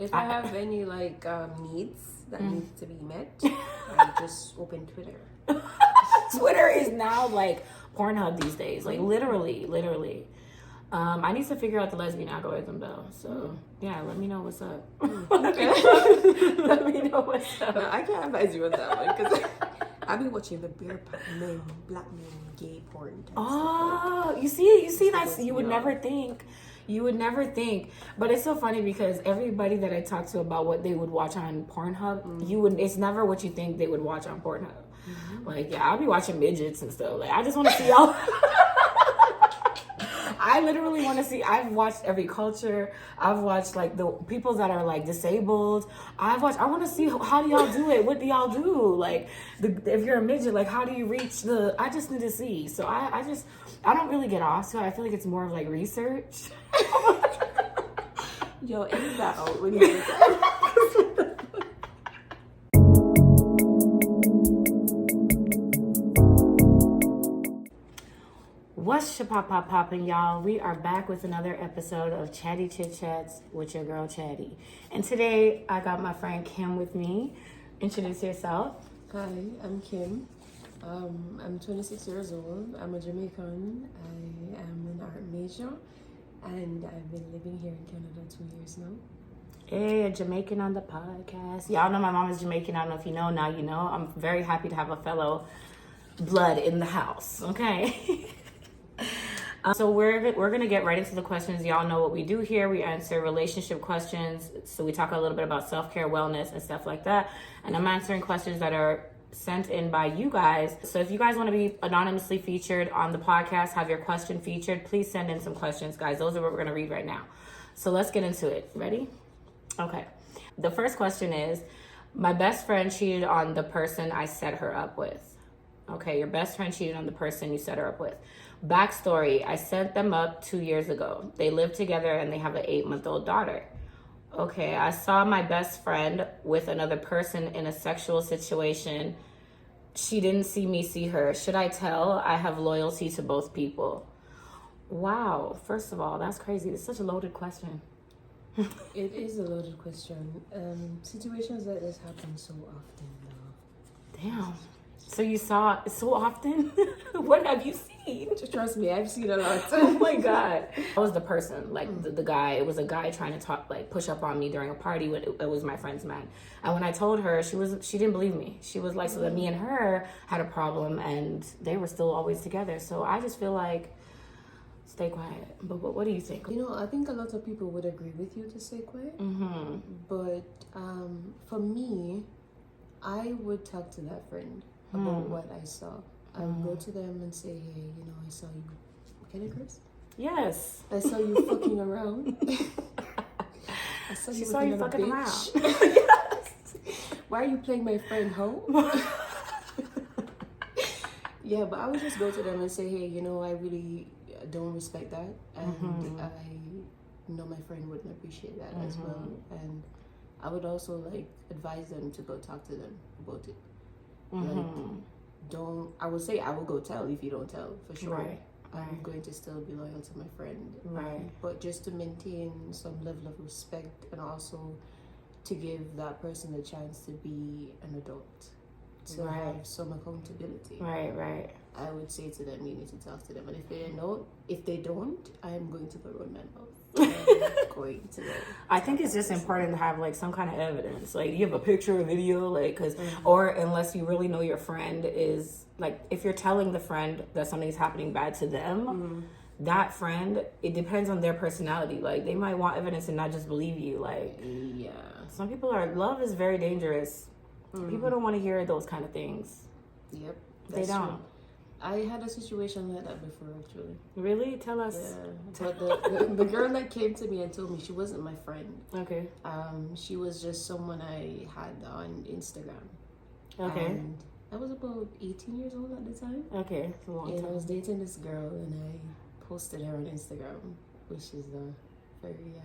If I have any like needs that need to be met, I just open Twitter. Twitter is now like Pornhub these days, like literally. I need to figure out the lesbian algorithm though. So yeah, let me know what's up. Let me know what's up. No, I can't advise you on that one because I've been watching the beer men, black men, gay porn. Oh, you see, that's you would never think. You would never think, but it's so funny because everybody that I talk to about what they would watch on Pornhub, it's never what you think they would watch on Pornhub. Like, yeah, I'll be watching midgets and stuff. Like, I just want to see y'all. I literally want to see. I've watched every culture. I've watched like the people that are like disabled. I want to see how do y'all do it. What do y'all do? Like, if you're a midget, like how do you reach the? I just need to see. So I don't really get off. So I feel like it's more of like research. Yo, edit that out when you do that. What's poppin', y'all? We are back with another episode of Chatty Chit Chats with your girl Chatty. And today I got my friend Kim with me. Introduce yourself. Hi, I'm Kim. I'm 26 years old. I'm a Jamaican. I am an art major. And I've been living here in Canada 2 years now. Hey, a Jamaican on the podcast. Y'all know my mom is Jamaican. I don't know if you know, now you know. I'm very happy to have a fellow blood in the house, okay? So we're gonna get right into the questions. Y'all know what we do here. We answer relationship questions. So we talk a little bit about self-care, wellness, and stuff like that. And I'm answering questions that are sent in by you guys. So if you guys want to be anonymously featured on the podcast, have your question featured, please send in some questions, guys. Those are what we're gonna read right now. So let's get into it. Ready? Okay. The first question is, my best friend cheated on the person I set her up with. Okay, your best friend cheated on the person you set her up with. Backstory, I set them up 2 years ago. They live together and they have an 8-month-old daughter. Okay, I saw my best friend with another person in a sexual situation. She didn't see me see her. Should I tell? I have loyalty to both people. Wow, first of all, that's crazy. It's such a loaded question. It is a loaded question. Situations like this happen so often though. Damn. So you saw it so often? What have you seen? Trust me, I've seen a lot. Oh my God. I was the person, like the guy. It was a guy trying to push up on me during a party when it was my friend's man. And when I told her, she didn't believe me. She was like, so that me and her had a problem and they were still always together. So I just feel like, stay quiet. But what do you think? You know, I think a lot of people would agree with you to stay quiet. Mm-hmm. But for me, I would talk to that friend about what I saw. I would go to them and say, hey, you know, I saw you. Can I curse? Yes. I saw you fucking around. I saw She saw you fucking around. Yes. Why are you playing my friend home? Yeah, but I would just go to them and say, hey, you know, I really don't respect that. And I know my friend wouldn't appreciate that as well. And I would also like advise them to go talk to them about it. Like, I would say I will go tell if you don't tell, for sure. Right. I'm going to still be loyal to my friend. Right. But just to maintain some level of respect and also to give that person a chance to be an adult, to have some accountability. Right. I would say to them, you need to talk to them. And if they don't, I am going to go run my mouth. I'm going to go. I think it's just important to have like some kind of evidence. Like you have a picture or video, like, or unless you really know your friend is like, if you're telling the friend that something's happening bad to them, that friend, it depends on their personality. Like they might want evidence and not just believe you. Like, yeah, some people love is very dangerous. People don't want to hear those kind of things. Yep, they don't. True. I had a situation like that before, actually. Really? Tell us. Yeah, but the girl that came to me and told me she wasn't my friend. Okay. She was just someone I had on Instagram. Okay. And I was about 18 years old at the time. Okay, it's a long time. And I was dating this girl, and I posted her on Instagram, which is very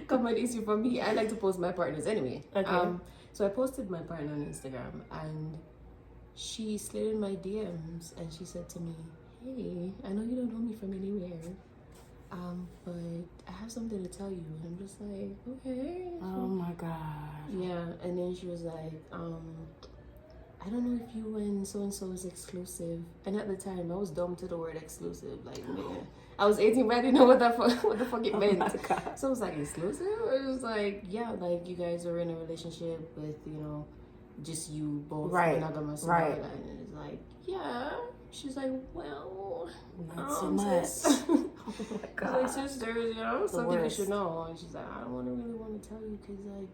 common issue for me. I like to post my partners anyway. Okay. So I posted my partner on Instagram, and she slid in my DMs and she said to me, hey, I know you don't know me from anywhere, but I have something to tell you. And I'm just like, okay, Yeah, and then she was like, I don't know if you and so-and-so is exclusive. And at the time, I was dumb to the word exclusive. Like, man, I was 18, but I didn't know what the fuck it meant. So I was like, exclusive? It was like, yeah, like you guys are in a relationship with, just you both monogamous. Right. And it's like, yeah. She's like, well, not so much. Oh my God. Like, sisters, something you should know. And she's like, I don't really want to tell you because, like,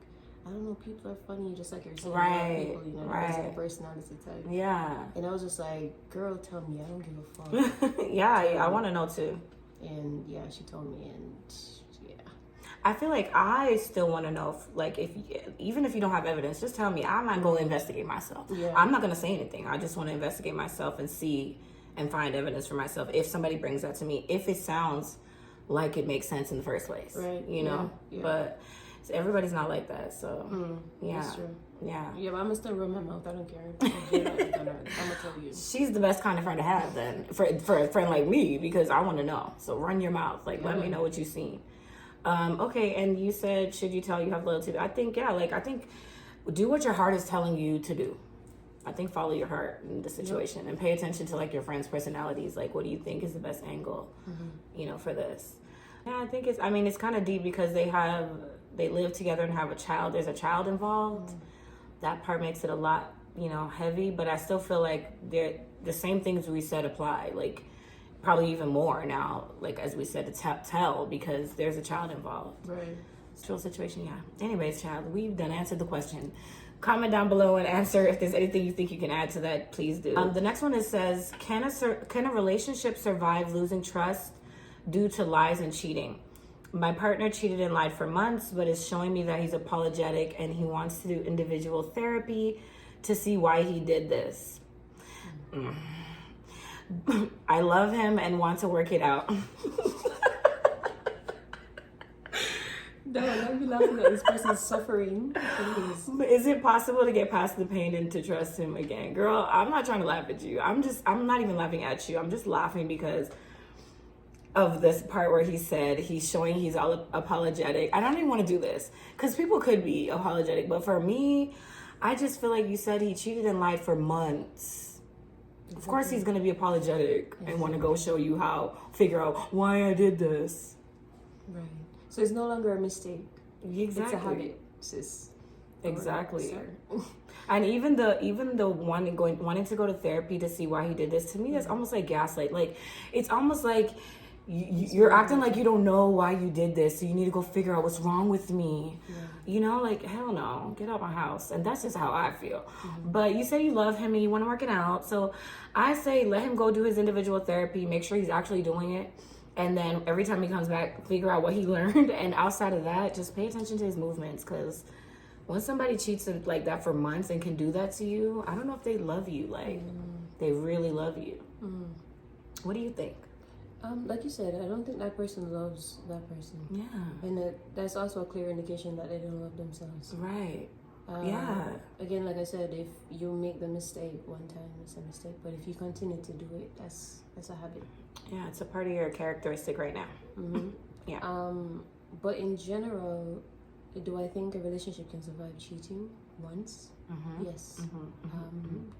I don't know, people are funny just like you're saying. Right. People, right. That's their personality type. Yeah. And I was just like, girl, tell me. I don't give a fuck. Yeah, I want to know too. And yeah, she told me, and yeah. I feel like I still want to know, even if you don't have evidence, just tell me. I might go investigate myself. Yeah. I'm not going to say anything. I just want to investigate myself and see and find evidence for myself if somebody brings that to me, if it sounds like it makes sense in the first place. Right. Yeah. But everybody's not like that, so yeah. That's true. Yeah. Yeah, but I'm gonna still run my mouth. I don't care. I'm gonna tell you. She's the best kind of friend to have then for a friend like me, because I want to know. So run your mouth. Like, let me know what you've seen. Okay, and you said, should you tell you have loyalty? I think, do what your heart is telling you to do. I think follow your heart in the situation and pay attention to like your friends' personalities. Like, what do you think is the best angle, for this? Yeah, I think it's kind of deep because they live together and have a child. There's a child involved. That part makes it a lot, heavy, but I still feel like the same things we said apply. Like, probably even more now, like as we said, to tell because there's a child involved. Right. Still situation, yeah. Anyways, child, we've done answered the question. Comment down below and answer if there's anything you think you can add to that. Please do. The next one says, can a relationship survive losing trust due to lies and cheating? My partner cheated and lied for months, but is showing me that he's apologetic and he wants to do individual therapy to see why he did this. I love him and want to work it out. No, don't be laughing at this person's suffering. Is it possible to get past the pain and to trust him again? Girl, I'm not trying to laugh at you. I'm not even laughing at you. I'm just laughing because of this part where he said he's showing he's all apologetic. I don't even want to do this because people could be apologetic, but for me, I just feel like you said he cheated and lied for months. Exactly. Of course he's going to be apologetic and want to go show you figure out why I did this. Right. So it's no longer a mistake. Exactly. It's a habit, sis. Exactly. And even the wanting to go to therapy to see why he did this, to me that's almost like gaslight. Like, it's almost like you're acting like you don't know why you did this, so you need to go figure out what's wrong with me. Like, hell no, get out my house. And that's just how I feel. But you say you love him and you want to work it out, so I say let him go do his individual therapy, make sure he's actually doing it, and then every time he comes back, figure out what he learned. And outside of that, just pay attention to his movements, because when somebody cheats like that for months and can do that to you, I don't know if they love you. Like, they really love you. What do you think? Like you said, I don't think that person loves that person. Yeah. And that's also a clear indication that they don't love themselves. Right. Again, like I said, if you make the mistake one time, it's a mistake. But if you continue to do it, that's a habit. Yeah, it's a part of your characteristic right now. Yeah. But in general, do I think a relationship can survive cheating once? Yes.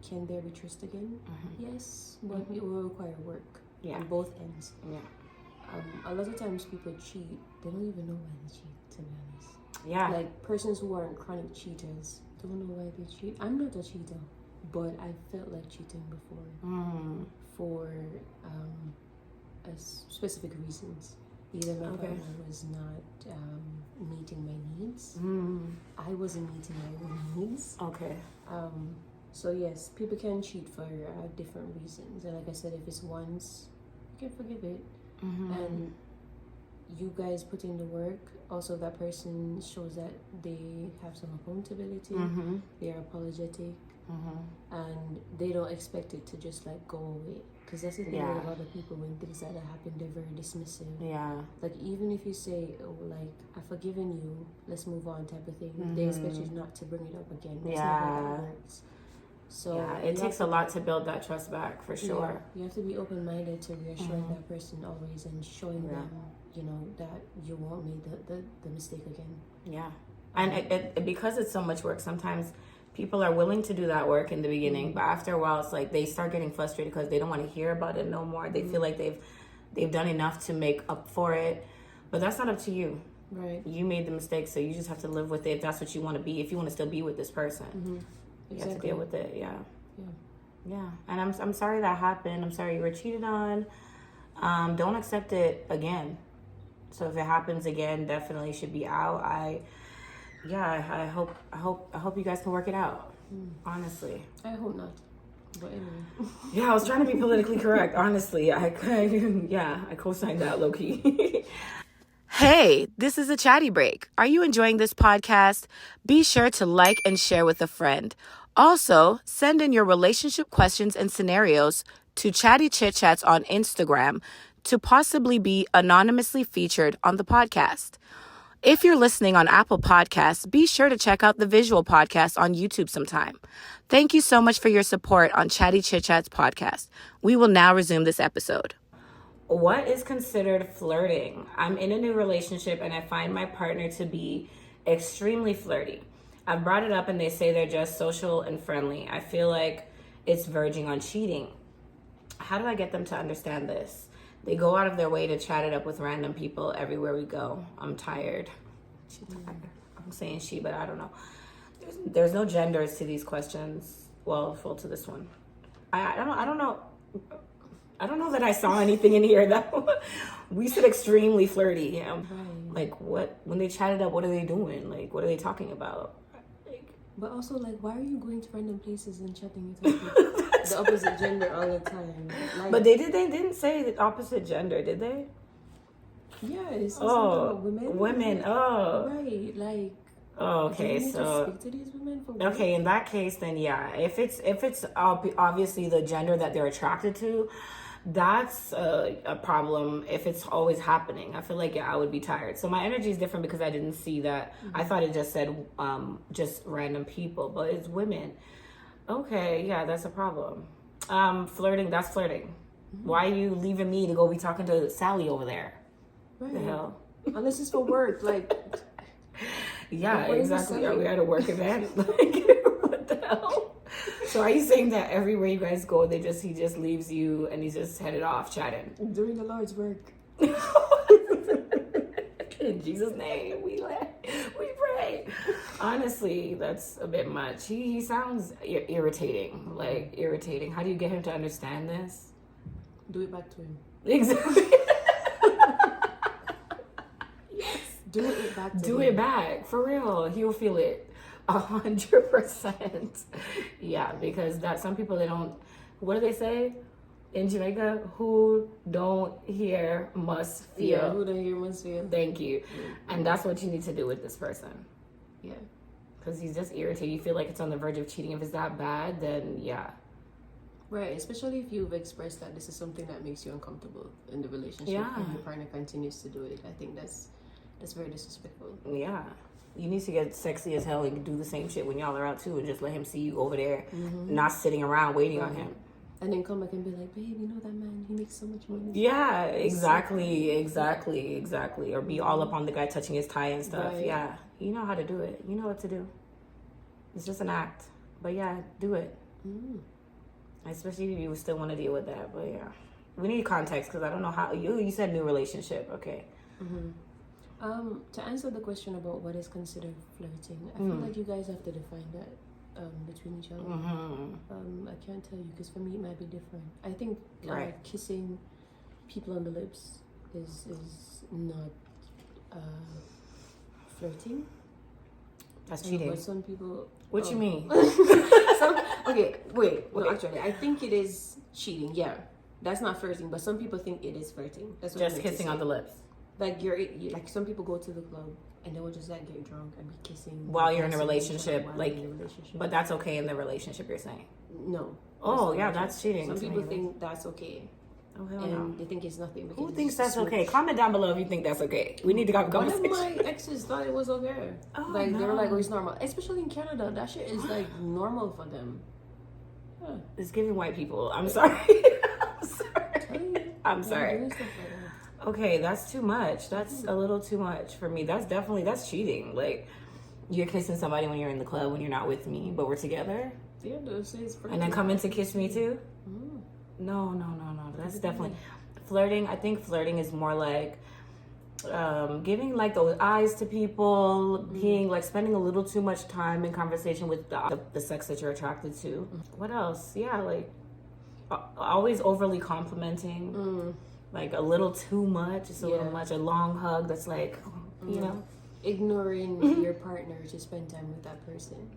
Can there be trust again? Yes, but it will require work on both ends. Yeah. A lot of times people cheat, they don't even know why they cheat, to be honest. Yeah. Like, persons who aren't chronic cheaters don't know why they cheat. I'm not a cheater, but I felt like cheating before for specific reasons. Either my partner was not meeting my needs. I wasn't meeting my own needs. So yes, people can cheat for different reasons. And like I said, if it's once, you can forgive it. And you guys put in the work. Also, that person shows that they have some accountability. They are apologetic. And they don't expect it to just like go away. Because that's the thing with a lot of people, when things like that happen, they're very dismissive. Yeah. Like, even if you say, oh, like, I've forgiven you, let's move on type of thing, they expect you not to bring it up again. That's not how that works. So it takes a lot to build that trust back, for sure. You have to be open-minded to reassuring that person always and showing them, that you won't make the mistake again. Yeah. And because it's so much work, sometimes people are willing to do that work in the beginning, but after a while, it's like they start getting frustrated because they don't want to hear about it no more. They feel like they've done enough to make up for it, but that's not up to you. Right. You made the mistake, so you just have to live with it. If that's what you want to be, if you want to still be with this person, you have to deal with it. Yeah. And I'm sorry that happened. I'm sorry you were cheated on. Don't accept it again. So if it happens again, definitely should be out. I hope you guys can work it out. Honestly, I hope not. But anyway. Yeah, I was trying to be politically correct. Honestly, I co-signed that low key. Hey, this is a chatty break. Are you enjoying this podcast? Be sure to like and share with a friend. Also, send in your relationship questions and scenarios to Chatty Chit Chats on Instagram to possibly be anonymously featured on the podcast. If you're listening on Apple Podcasts, be sure to check out the visual podcast on YouTube sometime. Thank you so much for your support on Chatty Chit Chats podcast. We will now resume this episode. What is considered flirting? I'm in a new relationship and I find my partner to be extremely flirty. I've brought it up and they say they're just social and friendly. I feel like it's verging on cheating. How do I get them to understand this? They go out of their way to chat it up with random people everywhere we go. I'm tired. She's tired. I'm saying she, but I don't know. There's no genders to these questions. Well, full to this one. I don't know. I don't know that I saw anything in here that we said extremely flirty. Like what, when they chatted up, what are they doing? Like, what are they talking about? But also, like, why are you going to random places and chatting with the opposite gender all the time? Like, but they didn't say the opposite gender, did they? Yeah, it's something about women. Women, oh. Right, like. Oh, okay, do you need so. to speak to these women for okay, in that case, then yeah. If it's obviously the gender that they're attracted to, that's a problem if it's always happening. I feel like, yeah, I would be tired. So my energy is different because I didn't see that. I thought it just said just random people, but it's women. Okay, yeah, that's a problem. Flirting, that's flirting. Why are you leaving me to go be talking to Sally over there? Right. The hell? Unless it's for work, like. Yeah, exactly. Are we at a work event? Like, what the hell? So are you saying that everywhere you guys go, he just leaves you and he's just headed off chatting? Doing the Lord's work. In Jesus' name, we pray. Honestly, that's a bit much. He sounds irritating. Like, irritating. How do you get him to understand this? Do it back to him. Exactly. Do it back to him. Do it back. For real. He'll feel it. 100%. Yeah, because that some people, they don't, what do they say in Jamaica? Who don't hear must feel. Yeah, who don't hear must feel. Thank you. And that's what you need to do with this person. Yeah. Because he's just irritated. You feel like it's on the verge of cheating. If it's that bad, then yeah. Right, especially if you've expressed that this is something that makes you uncomfortable in the relationship, Yeah. and your partner continues to do it. I think that's very disrespectful. Yeah. You need to get sexy as hell and do the same shit when y'all are out too, and just let him see you over there, not sitting around waiting on him. And then come back and be like, babe, you know that man, he makes so much money. Yeah, exactly. Or be all up on the guy touching his tie and stuff. Right. Yeah, you know how to do it. You know what to do. It's just an act. But yeah, do it. Especially if you still want to deal with that. But yeah, we need context because I don't know how. You said new relationship. Okay. To answer the question about what is considered flirting, I feel like you guys have to define that between each other. I can't tell you because for me it might be different. I think kissing people on the lips is not flirting. That's cheating. But some people. What you mean? Actually, I think it is cheating. Yeah, that's not flirting, but some people think it is flirting. That's what just kissing on the lips. Like you're like some people go to the club and they will just like get drunk and be kissing while you're in a relationship. But that's okay in the relationship. You're saying no. Oh yeah, that's cheating. Some people think that's okay. Oh hell and no. they think it's nothing. Who thinks that's okay? Comment down below if you think that's okay. We need to have a conversation. One of my exes thought it was okay. They were like, "Oh, it's normal." Especially in Canada, that shit is like normal for them. Yeah. It's giving white people. I'm sorry. I'm sorry. Okay, that's too much. That's a little too much for me. That's cheating. Like, you're kissing somebody when you're in the club when you're not with me, but we're together. Yeah, those things. And then coming to kiss me too. Mm. No. That's definitely flirting. I think flirting is more like giving like those eyes to people, being like spending a little too much time in conversation with the sex that you're attracted to. What else? Yeah, like always overly complimenting, like a little too much, just a little much. A long hug that's like, you know, ignoring your partner to spend time with that person.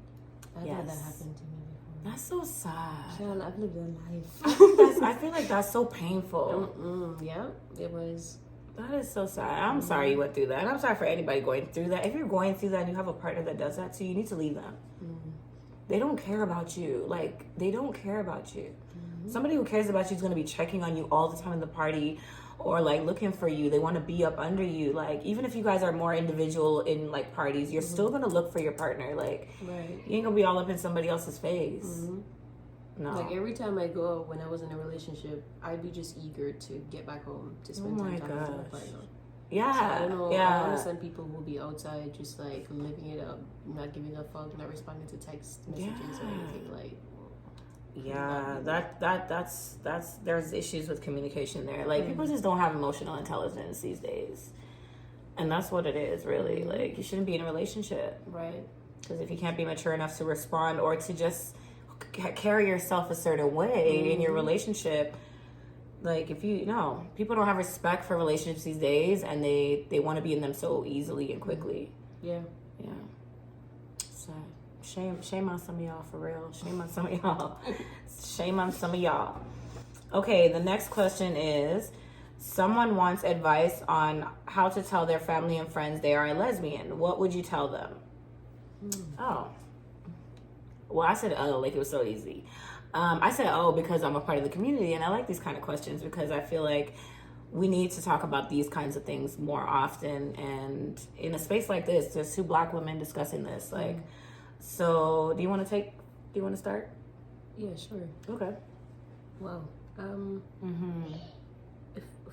I've had that happen to me before. That's so sad. Child, I've lived a life. I feel like that's so painful. Yeah, it was. That is so sad. I'm sorry you went through that. And I'm sorry for anybody going through that. If you're going through that and you have a partner that does that to you, you need to leave them. They don't care about you. Like, they don't care about you. Somebody who cares about you is going to be checking on you all the time in the party or, like, looking for you. They want to be up under you. Like, even if you guys are more individual in, like, parties, you're still going to look for your partner. Like, you ain't going to be all up in somebody else's face. No. Like every time I go out when I was in a relationship, I'd be just eager to get back home to spend time with my partner. Yeah. So I don't know. Yeah. I understand people will be outside just like living it up, not giving a fuck, not responding to text messages or anything like. Yeah, that's there's issues with communication there. Like people just don't have emotional intelligence these days, and that's what it is really. Like you shouldn't be in a relationship, right? Because if you can't be mature enough to respond or to just carry yourself a certain way in your relationship, like if you know people don't have respect for relationships these days, and they want to be in them so easily and quickly. Yeah. So shame on some of y'all, for real. Shame on some of y'all. Shame on some of y'all. Okay, the next question is, someone wants advice on how to tell their family and friends they are a lesbian. What would you tell them? Oh. Well, I said like it was so easy. I said because I'm a part of the community, and I like these kind of questions because I feel like we need to talk about these kinds of things more often. And in a space like this, there's 2 Black women discussing this. Like, so do you want to start? Yeah, sure. Okay. Wow.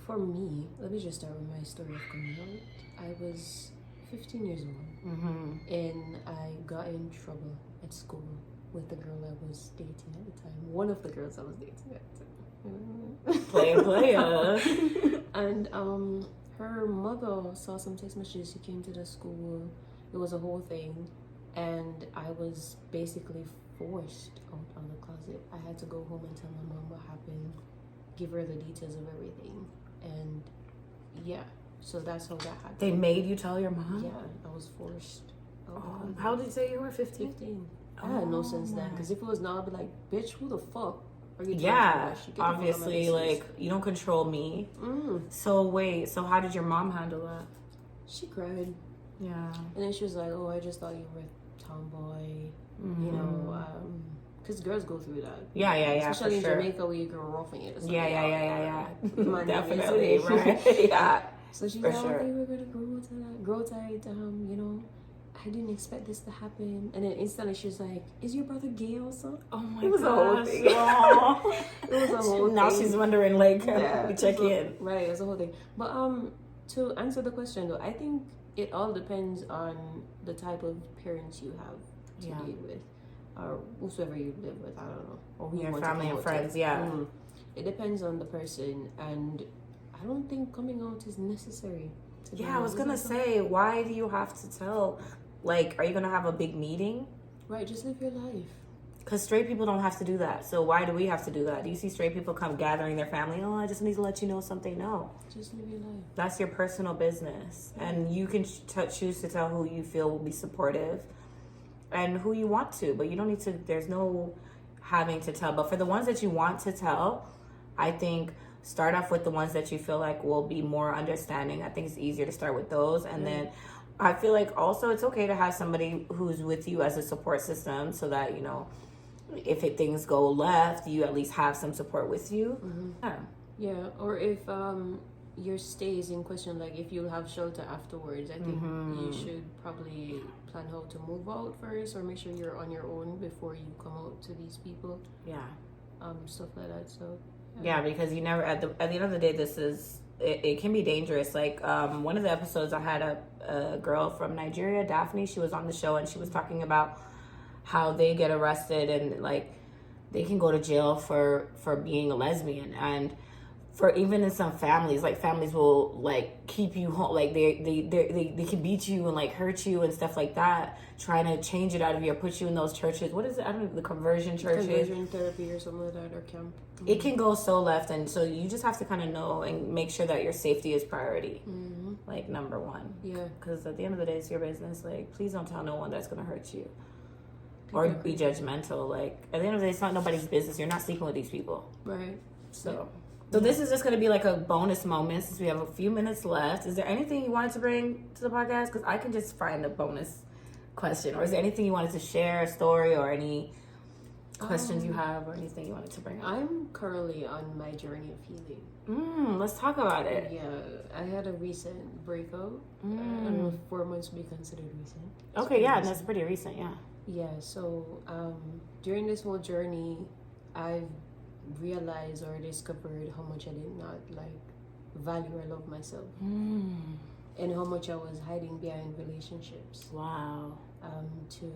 For me, let me just start with my story of coming out. I was 15 years old, and I got in trouble at school with the girl I was dating at the time. One of the girls I was dating at the time. Player. And her mother saw some text messages. She came to the school. It was a whole thing, and I was basically forced out of the closet. I had to go home and tell my mom what happened, give her the details of everything, and so that's how that happened. They made you tell your mom? Yeah, I was forced. How did you say you were 15? 15. I had no sense then, because if it was now, I'd be like, bitch, who the fuck are you? Obviously, like, you don't control me. So wait, so how did your mom handle that? She cried. Yeah. And then she was like, I just thought you were a tomboy, you know, because girls go through that. Yeah, especially in Jamaica where you grow rough in it. Yeah. Definitely, right? Yeah. So she's like, okay, we're gonna grow tight, you know. I didn't expect this to happen. And then instantly she was like, is your brother gay also? Oh my god. It was a whole thing. It was a whole thing. Now she's wondering, like, we check in. Right, it was a whole thing. But to answer the question though, I think it all depends on the type of parents you have to deal with. Or whosoever you live with, I don't know. Or who your family and friends, It depends on the person, and I don't think coming out is necessary. I was gonna say, why do you have to tell? Like, are you gonna have a big meeting? Right, just live your life. Because straight people don't have to do that. So why do we have to do that? Do you see straight people come gathering their family? Oh, I just need to let you know something. No. Just live your life. That's your personal business. And you can choose to tell who you feel will be supportive and who you want to. But you don't need to, there's no having to tell. But for the ones that you want to tell, I think start off with the ones that you feel like will be more understanding. I think it's easier to start with those. And then I feel like also it's okay to have somebody who's with you as a support system so that, you know, if things go left, you at least have some support with you. Yeah, or if your stay is in question, like if you'll have shelter afterwards, I think you should probably plan how to move out first, or make sure you're on your own before you come out to these people. Yeah. Stuff like that. So yeah, because you never at the end of the day, this is it can be dangerous. Like one of the episodes, I had a girl from Nigeria, Daphne. She was on the show, and she was talking about how they get arrested and like they can go to jail for being a lesbian. And for even in some families, like families will like keep you home, like they can beat you and like hurt you and stuff like that, trying to change it out of you or put you in those churches. What is it? I don't know, the conversion churches. Conversion therapy or something like that, or camp. It can go so left, and so you just have to kind of know and make sure that your safety is priority, like number one. Yeah. Because at the end of the day, it's your business. Like, please don't tell no one that's gonna hurt you or be judgmental. Like, at the end of the day, it's not nobody's business. You're not sleeping with these people. Right. So this is just going to be like a bonus moment since we have a few minutes left. Is there anything you wanted to bring to the podcast? Because I can just find a bonus question. Or is there anything you wanted to share, a story, or any questions you have, or anything you wanted to bring up? I'm currently on my journey of healing. Let's talk about it. Yeah, I had a recent breakup. I don't know if 4 months would be considered recent. Okay, yeah, that's pretty recent, yeah. Yeah, so during this whole journey, I've realized or discovered how much I did not like value or love myself, and how much I was hiding behind relationships. Wow. To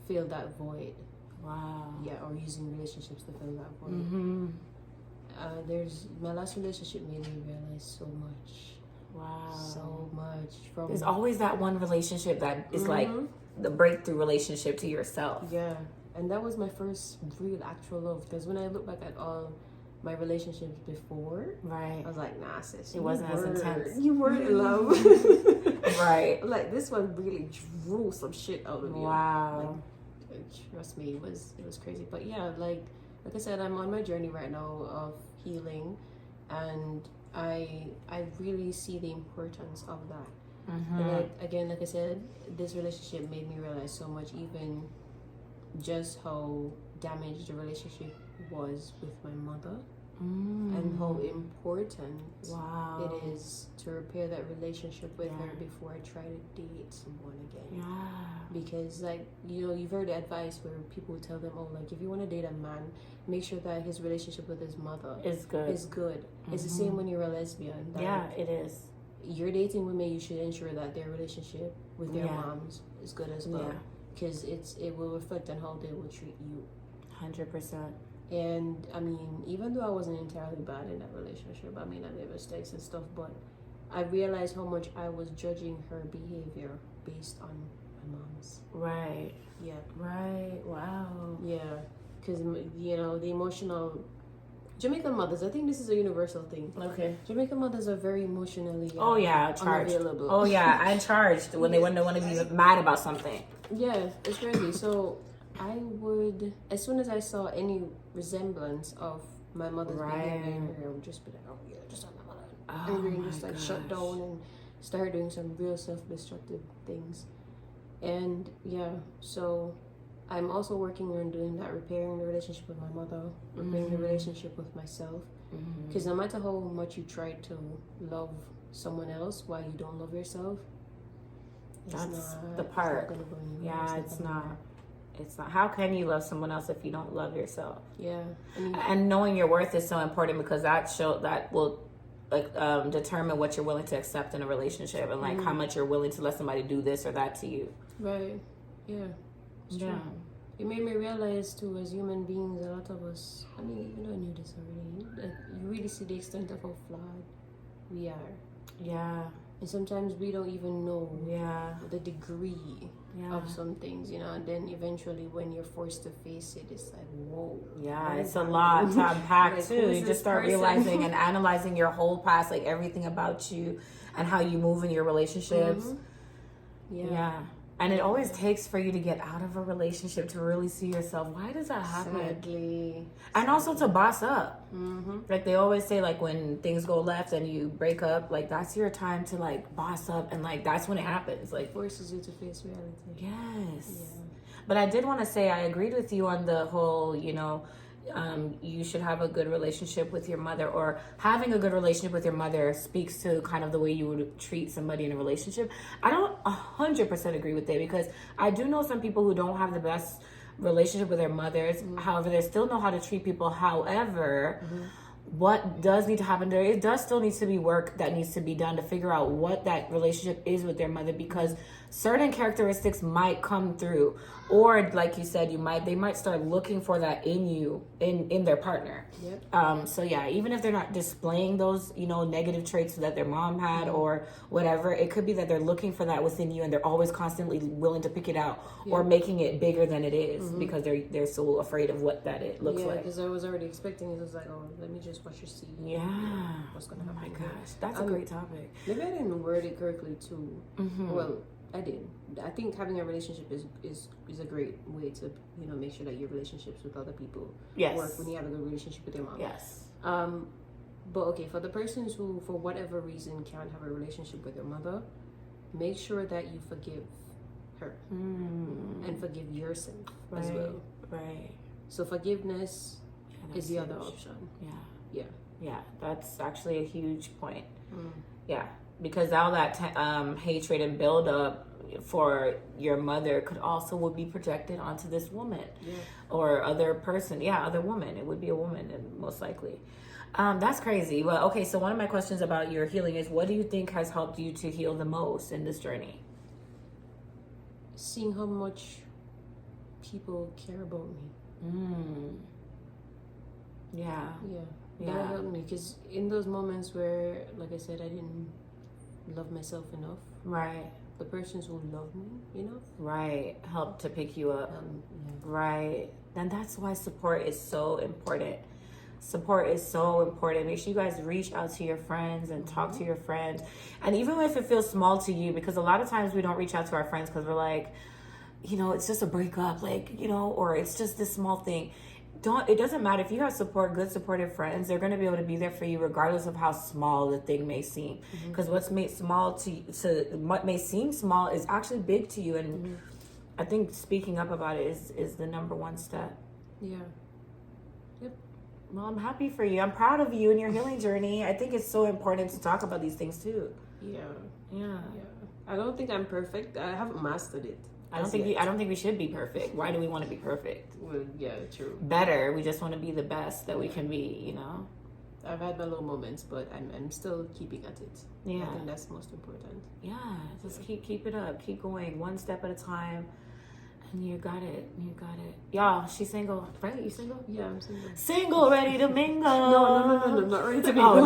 fill that void. Wow. Yeah, or using relationships to fill that void. There's my last relationship made me realize so much. Wow. So much. There's always that one relationship that is like the breakthrough relationship to yourself. Yeah. And that was my first real actual love, because when I look back at all my relationships before, right, I was like, nah, sis, it wasn't as intense. You weren't in love. Right. Like, this one really drew some shit out of you. Wow. Like, trust me, it was crazy. But yeah, like I said, I'm on my journey right now of healing, and I really see the importance of that. And again, like I said, this relationship made me realize so much, even just how damaged the relationship was with my mother, and how important it is to repair that relationship with her before I try to date someone again. Because, like, you know, you've heard the advice where people tell them, oh, like, if you want to date a man, make sure that his relationship with his mother is good. It's the same when you're a lesbian. It is. You're dating women, you should ensure that their relationship with their moms is good as well. Because it will reflect on how they will treat you. 100%. And I mean, even though I wasn't entirely bad in that relationship, I mean, I made mistakes and stuff, but I realized how much I was judging her behavior based on my mom's. Right. Yeah. Right. Wow. Yeah. Because, you know, the emotional Jamaican mothers, I think this is a universal thing. Okay. Jamaican mothers are very emotionally charged. unavailable. Oh yeah, I'm charged when they want to be mad about something. Yeah, it's crazy. So I would, as soon as I saw any resemblance of my mother's behavior, I would just be like, oh yeah, just like my mother. And just like shut down and start doing some real self-destructive things. And yeah, so I'm also working on doing that, repairing the relationship with my mother, repairing the relationship with myself. Because no matter how much you try to love someone else while you don't love yourself, that's the part. It's not. It's not. How can you love someone else if you don't love yourself? Yeah. And knowing your worth is so important, because that will determine what you're willing to accept in a relationship, and like how much you're willing to let somebody do this or that to you. Right. Yeah. It's true. It made me realize too, as human beings, a lot of us, I mean, even though I knew this already, that you really see the extent of how flawed we are. Yeah. And sometimes we don't even know the degree of some things, you know, and then eventually when you're forced to face it, it's like, whoa. Yeah, it's a lot to unpack like, too. You just start realizing and analyzing your whole past, like everything about you and how you move in your relationships. Yeah. And it always takes for you to get out of a relationship to really see yourself. Why does that happen? Sadly. And also to boss up. Like they always say, like when things go left and you break up, like that's your time to like boss up, and like that's when it happens. Like forces you to face reality. Yes. Yeah. But I did want to say I agreed with you on the whole, you know, you should have a good relationship with your mother, or having a good relationship with your mother speaks to kind of the way you would treat somebody in a relationship. I don't 100% agree with it, because I do know some people who don't have the best relationship with their mothers. However, they still know how to treat people. However, what does need to happen there. It does still needs to be work that needs to be done to figure out what that relationship is with their mother, because certain characteristics might come through, or like you said, they might start looking for that in you, in their partner. Yep. So yeah, even if they're not displaying those, negative traits that their mom had or whatever, it could be that they're looking for that within you, and they're always constantly willing to pick it out or making it bigger than it is because they're so afraid of what that it looks like. Because I was already expecting it. It was like, oh, let me just watch your seed. Yeah. What's gonna happen? Oh my gosh, that's a great topic. Maybe I didn't word it correctly too. Well, I did. I think having a relationship is a great way to make sure that your relationships with other people work when you have a good relationship with your mom. Yes. But okay, for the persons who for whatever reason can't have a relationship with their mother, make sure that you forgive her and forgive yourself as well. Right. So forgiveness is the other option. Yeah, that's actually a huge point. Yeah, because all that hatred and build up for your mother would be projected onto this woman or other person. Other woman. It would be a woman, and most likely. That's crazy. Well, okay, so one of my questions about your healing is, what do you think has helped you to heal the most in this journey? Seeing how much people care about me. Yeah. That helped me, because in those moments where, like I said, I didn't love myself enough. Right. The persons who love me enough. Right. Help to pick you up. Right. And that's why support is so important. Support is so important. Make sure you guys reach out to your friends and talk to your friends. And even if it feels small to you, because a lot of times we don't reach out to our friends because we're like, it's just a breakup, or it's just this small thing. It doesn't matter if you have good supportive friends. They're going to be able to be there for you regardless of how small the thing may seem. Because what's made small what may seem small is actually big to you. And I think speaking up about it is the number one step. Yeah. Yep. Well, I'm happy for you. I'm proud of you and your healing journey. I think it's so important to talk about these things too. Yeah. I don't think I'm perfect. I haven't mastered it. I don't think we should be perfect. Why do we want to be perfect? Well, yeah, true. Better. We just want to be the best that we can be, I've had my low moments, but I'm still keeping at it. Yeah. I think that's most important. Yeah. Just keep it up. Keep going one step at a time. And you got it. Y'all, she's single. Right? You single? Yeah, I'm single. Single, ready to mingle. No, not ready to mingle.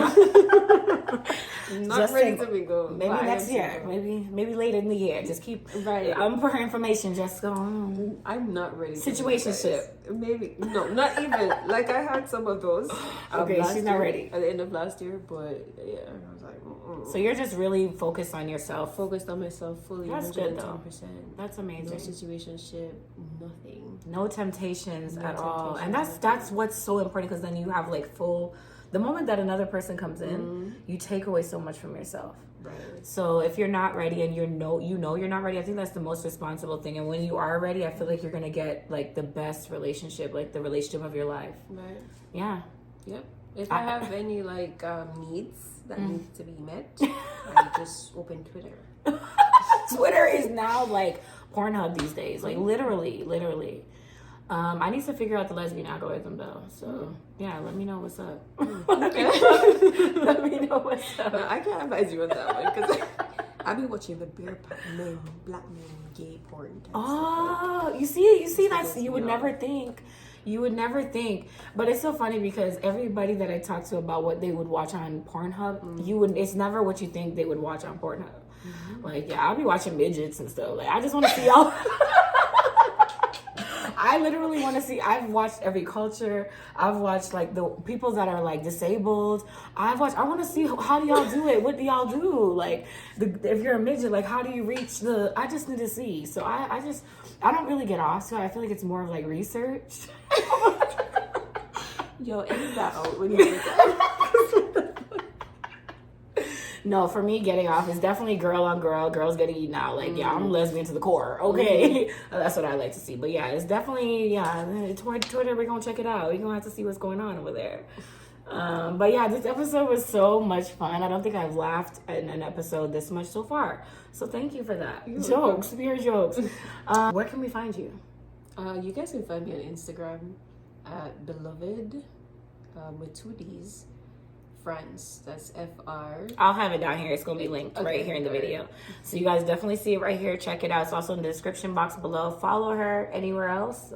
Not ready to mingle. Maybe next year. Maybe later in the year. Just keep. Right. I'm for her information. Just go. I'm not ready. Situationship. Maybe no, not even. Like I had some of those. Okay, she's not ready at the end of last year, but yeah, I was like. So you're just really focused on yourself. Focused on myself fully. That's 110%. good though. That's amazing. No situationship. Nothing. No temptations at all. And that's what's so important, because then you have the moment that another person comes in, you take away so much from yourself. Right. So if you're not ready and you know you're not ready, I think that's the most responsible thing. And when you are ready, I feel like you're gonna get the best relationship, the relationship of your life. Right. Yeah. Yep. If I have any needs that need to be met, I just open Twitter. Twitter is now Pornhub these days. Literally. I need to figure out the lesbian algorithm though. So yeah, let me know what's up. Okay. Let me know what's up. No, I can't advise you on that one, because I've been watching the bear men, black men, gay porn. Oh, you see that's you would never think. You would never think. But it's so funny because everybody that I talk to about what they would watch on Pornhub, it's never what you think they would watch on Pornhub. I'll be watching midgets and stuff. I just want to see y'all. I literally want to see. I've watched every culture. I've watched the people that are disabled. I want to see how do y'all do it. What do y'all do? If you're a midget, how do you reach the? I just need to see. So I don't really get off. So I feel like it's more of research. Yo, edit that out when you get that. No, for me, getting off is definitely girl on girl, girls getting eaten out. I'm lesbian to the core. Okay. That's what I like to see. But yeah, it's definitely, Twitter, we're going to check it out. We're going to have to see what's going on over there. But yeah, this episode was so much fun. I don't think I've laughed in an episode this much so far. So thank you for that. Jokes, pure jokes. Where can we find you? You guys can find me on Instagram at beloved with 2 Ds. Friends. That's FR. I'll have it down here. It's going to be linked right here in the video. So you guys definitely see it right here. Check it out. It's also in the description box below. Follow her. Anywhere else?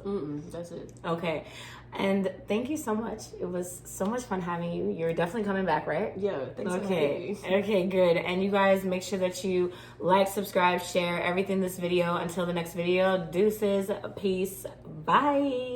That's it. Okay. And thank you so much. It was so much fun having you. You're definitely coming back, right? Yeah. Thanks for having me. Okay, good. And you guys make sure that you like, subscribe, share everything in this video. Until the next video, deuces, peace, bye.